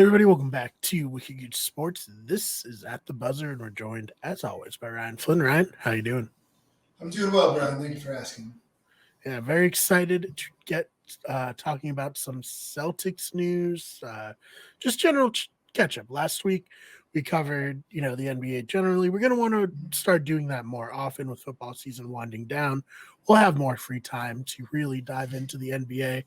Hey everybody, welcome back to Wicked Good Sports. This is At the Buzzer, and we're joined, as always, by Ryan Flynn. Ryan, how you doing? I'm doing well, Brian. Thank you for asking. Yeah, very excited to get talking about some Celtics news. Just general catch up. Last week we covered, the NBA generally. We're going to want to start doing that more often with football season winding down. We'll have more free time to really dive into the NBA,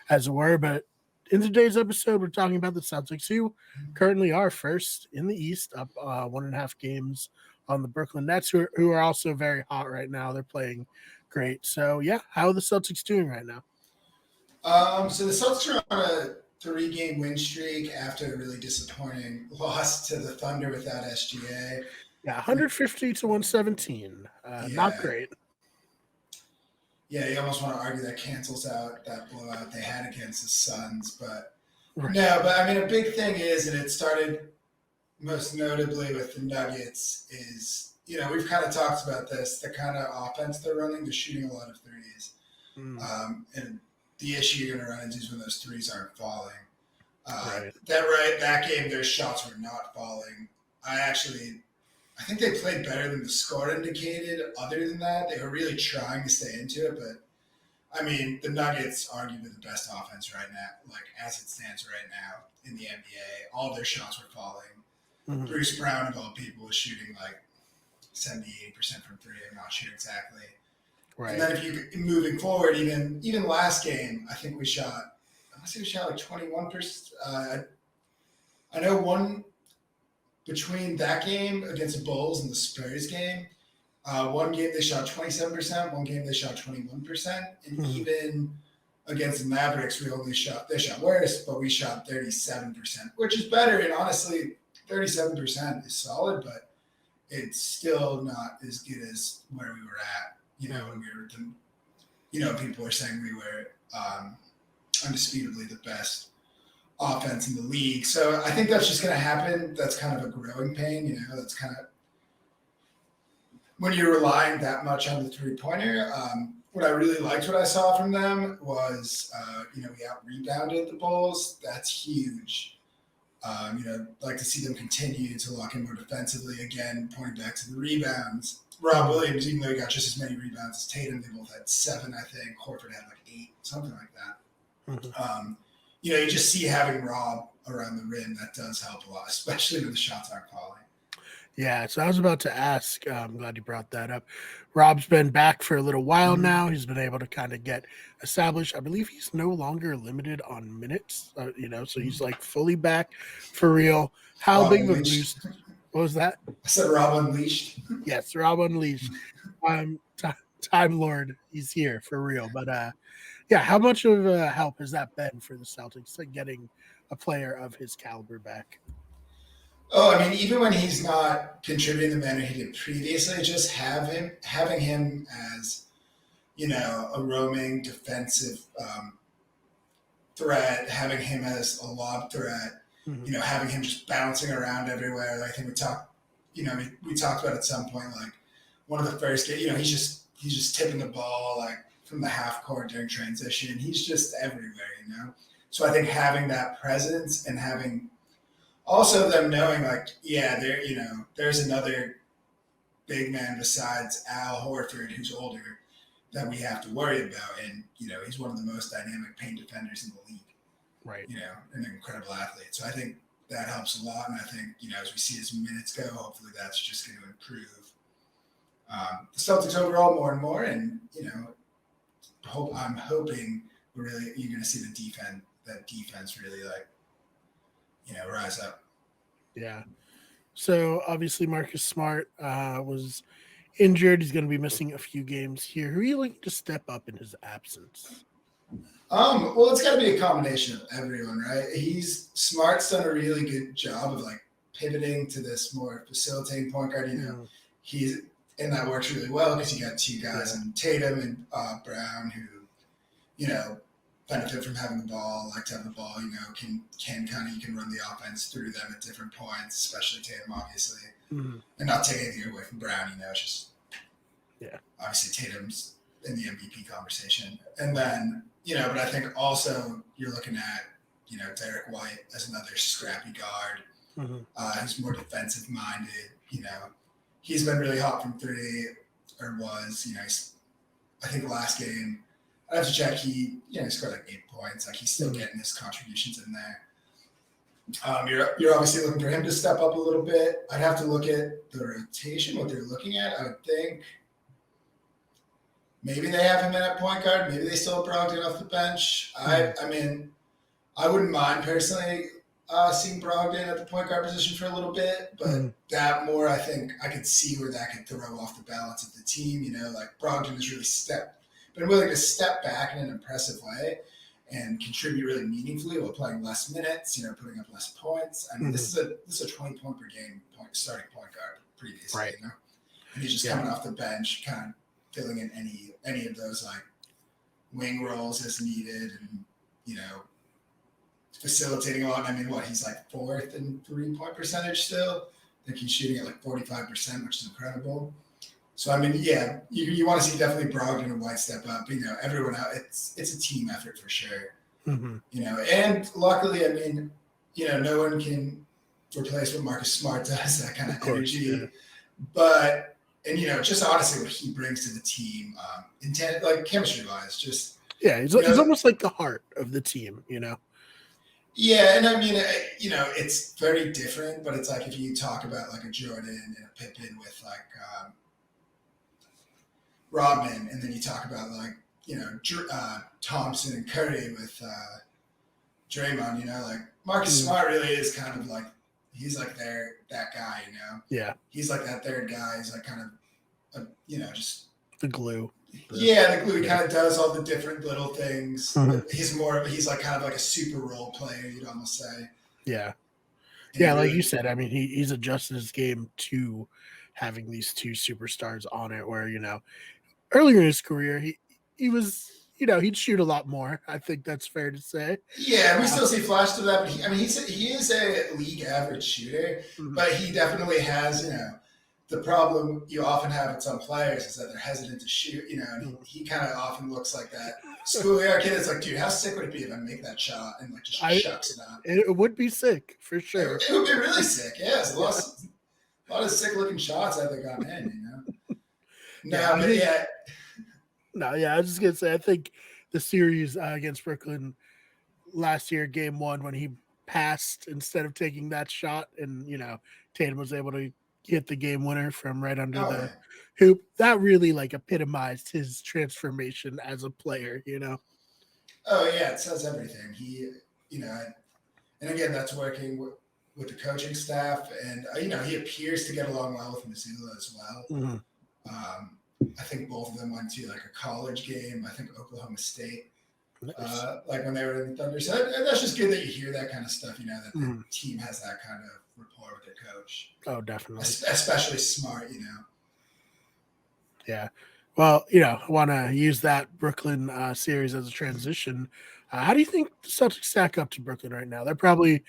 as it were. But in today's episode, we're talking about the Celtics, who currently are first in the East, up 1.5 games on the Brooklyn Nets, who are also very hot right now. They're playing great. So yeah, how are the Celtics doing right now? So the Celtics are on a three-game win streak after a really disappointing loss to the Thunder without SGA. Yeah, 150 to 117. Not Yeah, great. yeah. You almost want to argue that cancels out that blowout they had against the Suns, but Right. no. But I mean, a big thing is, and it started most notably with the Nuggets, is we've kind of talked about this, the kind of offense they're running. They're shooting a lot of threes. Mm, And the issue you're going to run into is when those threes aren't falling. right. That game, their shots were not falling. I think they played better than the score indicated. Other than that, they were really trying to stay into it. But I mean, the Nuggets arguably the best offense right now, like as it stands right now in the NBA. All their shots were falling. Mm, Bruce Brown of all people was shooting like 78% from three. I'm not sure exactly. And right. then if you moving forward, even last game, I think we shot. I want to say we shot like 21%. I know one between that game against the Bulls and the Spurs game. One game they shot 27%. One game they shot 21%. And Mm, even against the Mavericks, they shot worse, but we shot 37%, which is better. And honestly, 37% is solid, but it's still not as good as where we were at. When we were people were saying we were undisputably the best offense in the league. So I think that's just going to happen. That's kind of a growing pain. That's kind of when you're relying that much on the three-pointer. What I really liked, what I saw from them was, we out rebounded the Bulls. That's huge. Like to see them continue to lock in more defensively. Again, pointing back to the rebounds. Rob Williams, even though he got just as many rebounds as Tatum, they both had 7, I think. Horford had like 8, something like that. mm. You just see having Rob around the rim, that does help a lot, especially when the shots aren't falling. Yeah, so I was about to ask. I'm glad you brought that up. Rob's been back for a little while now. He's been able to kind of get established. I believe he's no longer limited on minutes, so he's like fully back for real. How Rob big of a Unleashed. boost? What was that? I said Rob Unleashed. Yes, Rob Unleashed. Time Lord, he's here for real. But yeah, how much of a help has that been for the Celtics, like getting a player of his caliber back? Oh, I mean, even when he's not contributing the manner he did previously, just having him as a roaming defensive threat, having him as a lob threat, Mm-hmm. having him just bouncing around everywhere. Like I think we talked about at some point, like one of the first games, he's just tipping the ball like from the half court during transition. He's just everywhere. So I think having that presence and having also them knowing like, yeah, there's another big man besides Al Horford who's older that we have to worry about, and he's one of the most dynamic paint defenders in the league. Right. An incredible athlete. So I think that helps a lot, and I think as we see his minutes go, hopefully that's just going to improve the Celtics overall more and more, and I'm hoping you're going to see that defense really like rise up. Yeah. So obviously Marcus Smart was injured. He's going to be missing a few games here. Who are you looking to step up in his absence? Well, it's got to be a combination of everyone, right? Smart's done a really good job of like pivoting to this more facilitating point guard. And that works really well because you got two guys in Tatum and Brown who, benefit from having the ball, like to have the ball, can you can run the offense through them at different points, especially Tatum, obviously, and not take anything away from Brown. It's just, obviously Tatum's in the MVP conversation, and then but I think also you're looking at Derek White as another scrappy guard who's more defensive minded. He's been really hot from three, or was. I think last game, I have to check. He scored like 8 points. Like he's still getting his contributions in there. You're obviously looking for him to step up a little bit. I'd have to look at the rotation, what they're looking at. I would think maybe they have him in at point guard. Maybe they still have Brogdon off the bench. I mean, I wouldn't mind personally seeing Brogdon at the point guard position for a little bit, but that more, I think I could see where that could throw off the balance of the team. Like Brogdon has really been willing to step back in an impressive way and contribute really meaningfully while playing less minutes, putting up less points. I mean, this is a 20-point per game starting point guard previously, right. And he's just coming off the bench, kind of filling in any of those like wing roles as needed, and facilitating a lot. I mean, he's like 4th in 3-point percentage still. I think he's shooting at like 45%, which is incredible. So, I mean, yeah, you want to see definitely Brogdon and White step up. Everyone else, it's a team effort for sure. And luckily, I mean, no one can replace what Marcus Smart does, that kind of energy. Yeah. But, just honestly what he brings to the team, intent, like chemistry-wise, just. Yeah, he's almost like the heart of the team, Yeah, and I mean, it's very different, but it's like if you talk about like a Jordan and a Pippen with like Rodman, and then you talk about like, Thompson and Curry with Draymond, like Marcus Smart really is kind of like, he's like that guy, Yeah. He's like that third guy. He's like kind of, just the glue. The glue. He kind of does all the different little things. He's like kind of like a super role player, you'd almost say. Yeah. Yeah, like you said, I mean, he's adjusted his game to having these two superstars on it, where, earlier in his career, he was, he'd shoot a lot more. I think that's fair to say. Yeah, we still see flashes of that, but he is a league average shooter, but he definitely has, the problem you often have with some players is that they're hesitant to shoot, and he kind of often looks like that schoolyard kid. It's like, dude, how sick would it be if I make that shot and like just shucks it up? It would be sick for sure. It would be really sick. Yeah, it's a lot of sick looking shots I think I'm in, I was just gonna say, I think the series against Brooklyn last year, game 1, when he passed instead of taking that shot, and Tatum was able to hit the game winner from right under the hoop, that really like epitomized his transformation as a player. Oh yeah, it says everything. He, and again, that's working with the coaching staff, and he appears to get along well with Missoula as well. I think both of them went to like a college game. I think Oklahoma State, like when they were in the Thunder. So that's just good that you hear that kind of stuff. That the team has that kind of rapport with their coach. Oh, definitely. Especially Smart. Yeah. Well, I want to use that Brooklyn series as a transition. How do you think the Celtics stack up to Brooklyn right now? They're probably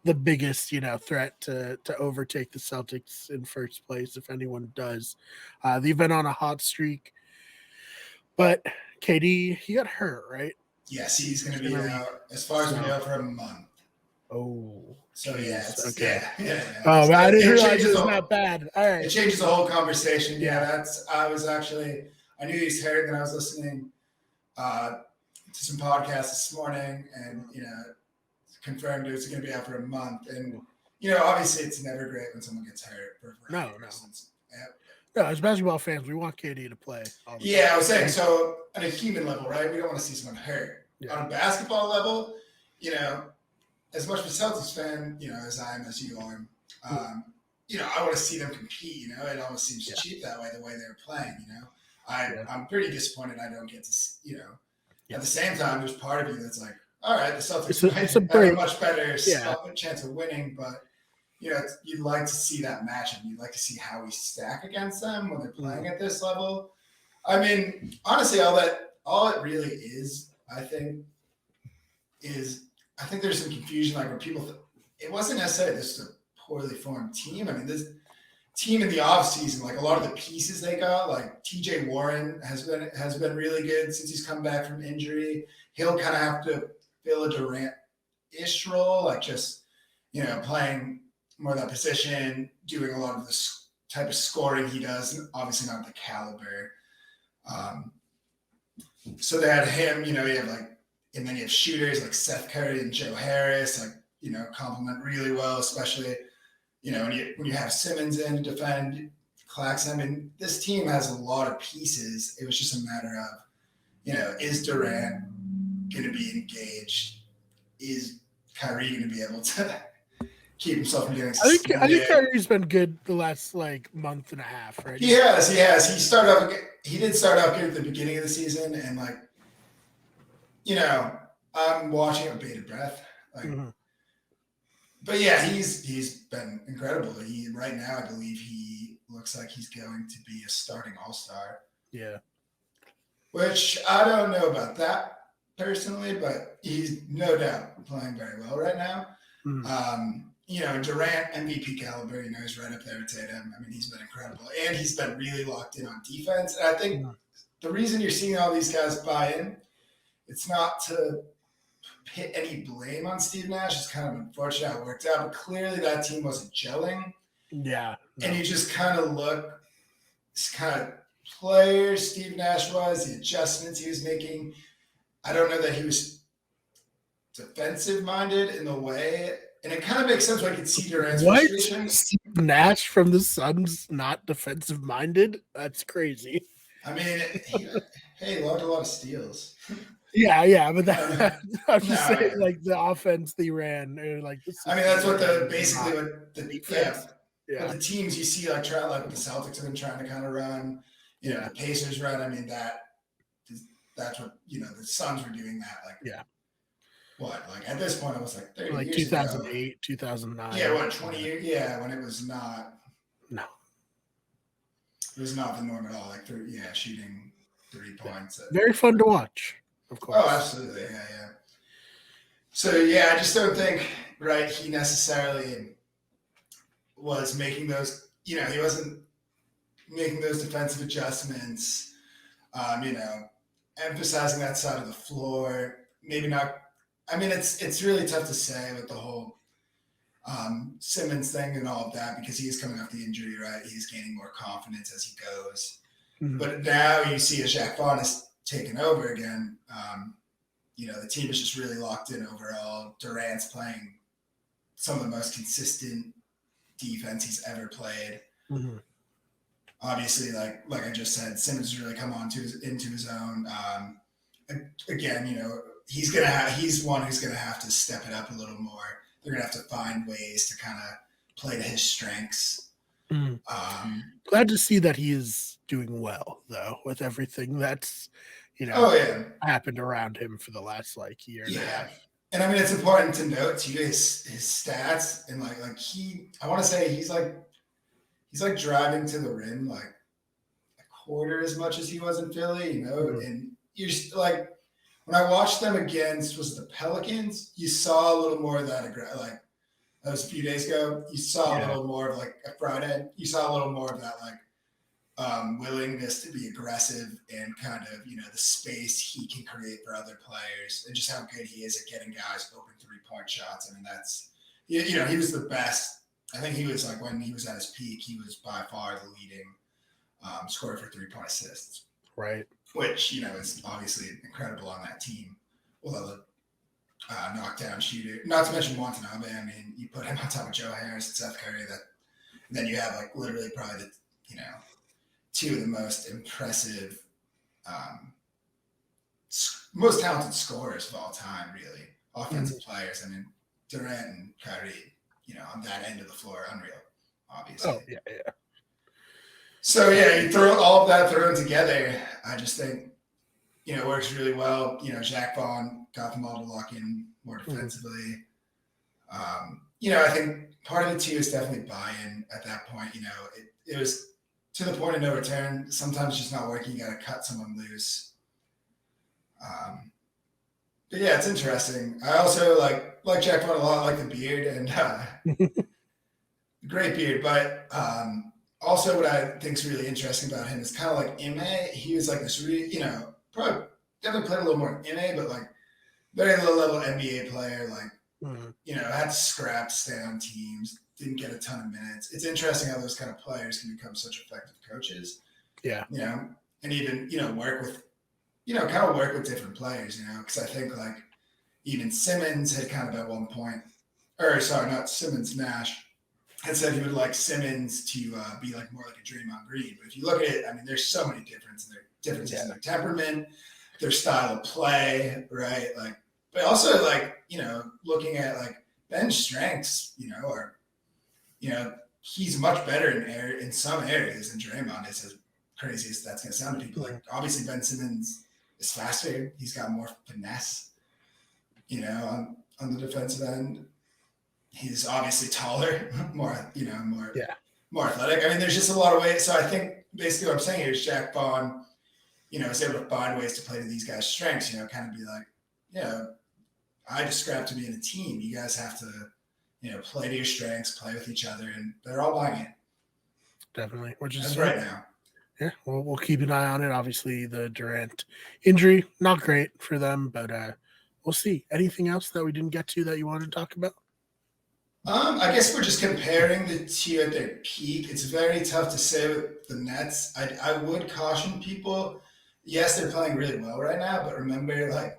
the biggest, threat to overtake the Celtics in first place, if anyone does. They've been on a hot streak, but KD, he got hurt, right? Yes, he's going to be out, as far as we know, for a month. Oh, so yes. Okay. Yeah. Oh, man, I didn't realize it was that bad. All right. It changes the whole conversation. Yeah, I knew he's hurt, and I was listening to some podcasts this morning, and, confirmed it was going to be out for a month. And, obviously it's never great when someone gets hurt for a variety of reasons. No, as basketball fans, we want KD to play. I was saying, so on a human level, right, we don't want to see someone hurt. Yeah. On a basketball level, as much of a Celtics fan, as I am, as you are, I want to see them compete. It almost seems cheap that way, the way they're playing. I'm pretty disappointed I don't get to, At the same time, there's part of you that's like, all right, the Celtics have a much better chance of winning, but you'd like to see that matchup. You'd like to see how we stack against them when they're playing at this level. I mean, honestly, all it really is, I think there's some confusion, like where people it wasn't necessarily this is a poorly formed team. I mean, this team in the offseason, like a lot of the pieces they got, like TJ Warren has been really good since he's come back from injury. He'll kind of have to fill a Durant ish role, like just, playing more of that position, doing a lot of this type of scoring he does, obviously not the caliber. So they had him, you have and then you have shooters like Seth Curry and Joe Harris, complement really well, especially, when you have Simmons in to defend Claxton. I mean, this team has a lot of pieces. It was just a matter of, is Durant going to be engaged? Is Kyrie going to be able to keep himself from getting suspended? I think Kyrie's been good the last month and a half, right? He has. He did start off good at the beginning of the season, and I'm watching with bated breath. But yeah, he's been incredible. Right now, I believe he looks like he's going to be a starting All-Star. Yeah. Which I don't know about that personally, but he's no doubt playing very well right now. Durant, MVP caliber, he's right up there with Tatum. I mean, he's been incredible. And he's been really locked in on defense. And I think the reason you're seeing all these guys buy in, it's not to put any blame on Steve Nash. It's kind of unfortunate how it worked out. But clearly that team wasn't gelling. Yeah. No. And you just kind of look, this kind of player Steve Nash was, the adjustments he was making. I don't know that he was defensive-minded in the way, and it kind of makes sense when I can see Durant's frustration. Steve Nash from the Suns not defensive-minded? That's crazy. I mean, he logged a lot of steals. Yeah, but I'm just saying, the offense they ran, that's what basically what the defense. Yeah. But the teams you see, the Celtics have been trying to kind of run. The Pacers run. I mean, that's what the Suns were doing that. What, at this point, it was 30 years 2008, ago. 2009. Yeah, 20 years? Yeah, when it was not. No. It was not the norm at all. Shooting 3 points. Very fun to watch, of course. Oh, absolutely. Yeah. So, I just don't think, he necessarily was making those, he wasn't making those defensive adjustments, emphasizing that side of the floor. Maybe not. I mean, it's really tough to say with the whole Simmons thing and all of that, because he is coming off the injury, right? He's gaining more confidence as he goes. But now you see as Jacque Vaughn is taken over again, the team is just really locked in overall. Durant's playing some of the most consistent defense he's ever played. Obviously, like I just said, Simmons has really come on into his own. Again, he's one who's gonna have to step it up a little more. They're gonna have to find ways to kind of play to his strengths. Glad to see that he is doing well, though, with everything that's happened around him for the last year and a half. And I mean, it's important to note too his stats, and I want to say he's driving to the rim a quarter as much as he was in Philly, and you're just when I watched them against the Pelicans, you saw a little more of that that was a few days ago. You saw a little more of a Friday. You saw a little more of that willingness to be aggressive and kind of the space he can create for other players, and just how good he is at getting guys open 3-point shots. I mean, that's he was the best. I think he was when he was at his peak, he was by far the leading scorer for 3-point assists. Right. Which, is obviously incredible on that team. Well, the knockdown shooter, not to mention Watanabe. I mean, you put him on top of Joe Harris and Seth Curry, and then you have literally probably the, two of the most impressive, most talented scorers of all time, really. Offensive players. I mean, Durant and Kyrie, on that end of the floor, unreal, obviously. Oh, yeah. So, you throw all of that thrown together, I just think, it works really well. Jacque Vaughn got them all to lock in more defensively. I think part of it, too, is definitely buy-in at that point. It was to the point of no return. Sometimes it's just not working. You got to cut someone loose. But, it's interesting. I also like Jacque Vaughn a lot, like the beard, and great beard. But also what I think is really interesting about him is kind of like Ime. He was this really, probably definitely played a little more Ime, but very low level NBA player, Mhm. Had to scrap to stay on teams, didn't get a ton of minutes. It's interesting how those kind of players can become such effective coaches, Yeah. And even, work with, kind of work with different players, because I think like even Simmons had kind of at one point, or sorry, not Simmons, Nash had said he would like Simmons to be like more like a Draymond Green. But if you look at it, I mean, there's so many differences in their temperament, their style of play, right? Like, but also like, looking at like Ben's strengths, or, he's much better in some areas than Draymond is, as crazy as that's going to sound to people. Like, obviously, Ben Simmons is faster. He's got more finesse, on the defensive end. He's obviously taller, more athletic. I mean, there's just a lot of ways. So I think basically what I'm saying here is Jack Bond, is able to find ways to play to these guys' strengths, kind of be like, I just scrap to be in a team. You guys have to, play to your strengths, play with each other, and they're all buying it. Definitely. Which is right now. Yeah, we'll keep an eye on it. Obviously, the Durant injury, not great for them, but we'll see. Anything else that we didn't get to that you wanted to talk about? I guess we're just comparing the two at their peak. It's very tough to say with the Nets. I would caution people. Yes, they're playing really well right now, but remember, like,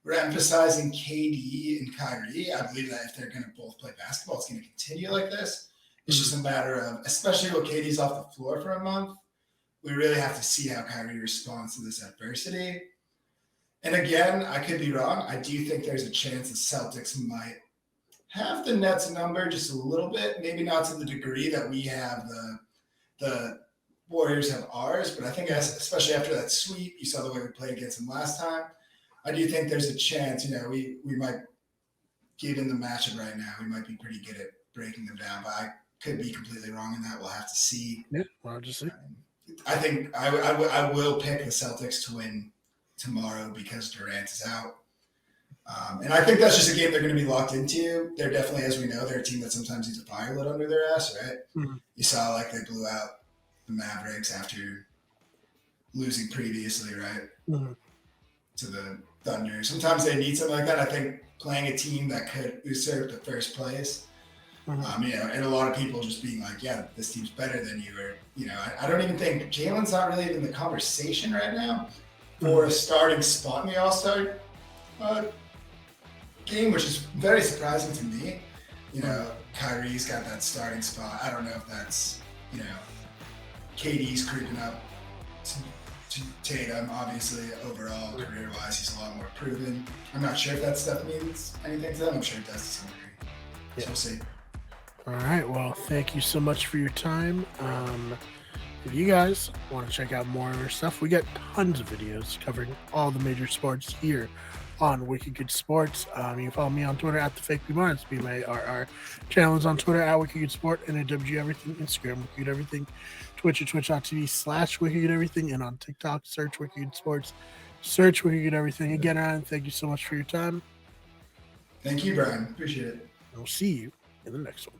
we're emphasizing KD and Kyrie. I believe that if they're going to both play basketball, it's going to continue like this. It's just a matter of, especially when KD's off the floor for a month, we really have to see how Kyrie responds to this adversity. And again, I could be wrong. I do think there's a chance the Celtics might have the Nets number just a little bit, maybe not to the degree that we have the Warriors have ours, but I think especially after that sweep, you saw the way we played against them last time. I do think there's a chance, we might, given the matchup right now, we might be pretty good at breaking them down, but I could be completely wrong in that. We'll have to see. Yeah, we'll just see. I think I will pick the Celtics to win tomorrow because Durant is out. And I think that's just a game they're going to be locked into. They're definitely, as we know, they're a team that sometimes needs a fire lit under their ass, right? Mm-hmm. You saw like they blew out the Mavericks after losing previously, right? Mm-hmm. To the Thunder. Sometimes they need something like that. I think playing a team that could usurp the first place, and a lot of people just being like, yeah, this team's better than you, or, I don't even think Jalen's not really in the conversation right now for a starting spot in the All-Star game, which is very surprising to me. Kyrie's got that starting spot. I don't know if that's, KD's creeping up to Tatum. Obviously, overall, career-wise, he's a lot more proven. I'm not sure if that stuff means anything to them. I'm sure it does to some degree. Yeah. So we'll see. All right. Well, thank you so much for your time. If you guys want to check out more of our stuff, we got tons of videos covering all the major sports here on Wicked Good Sports. You can follow me on Twitter at @theFakeBMarts, BMARR. Channel is on Twitter at Wicked Good Sport, and at WG Everything, Instagram Wicked Good Everything, Twitch at twitch.tv/Wicked Good Everything, and on TikTok, search Wicked Good Sports, search Wicked Good Everything. Again, Ryan, thank you so much for your time. Thank you, Brian. Appreciate it. And we'll see you in the next one.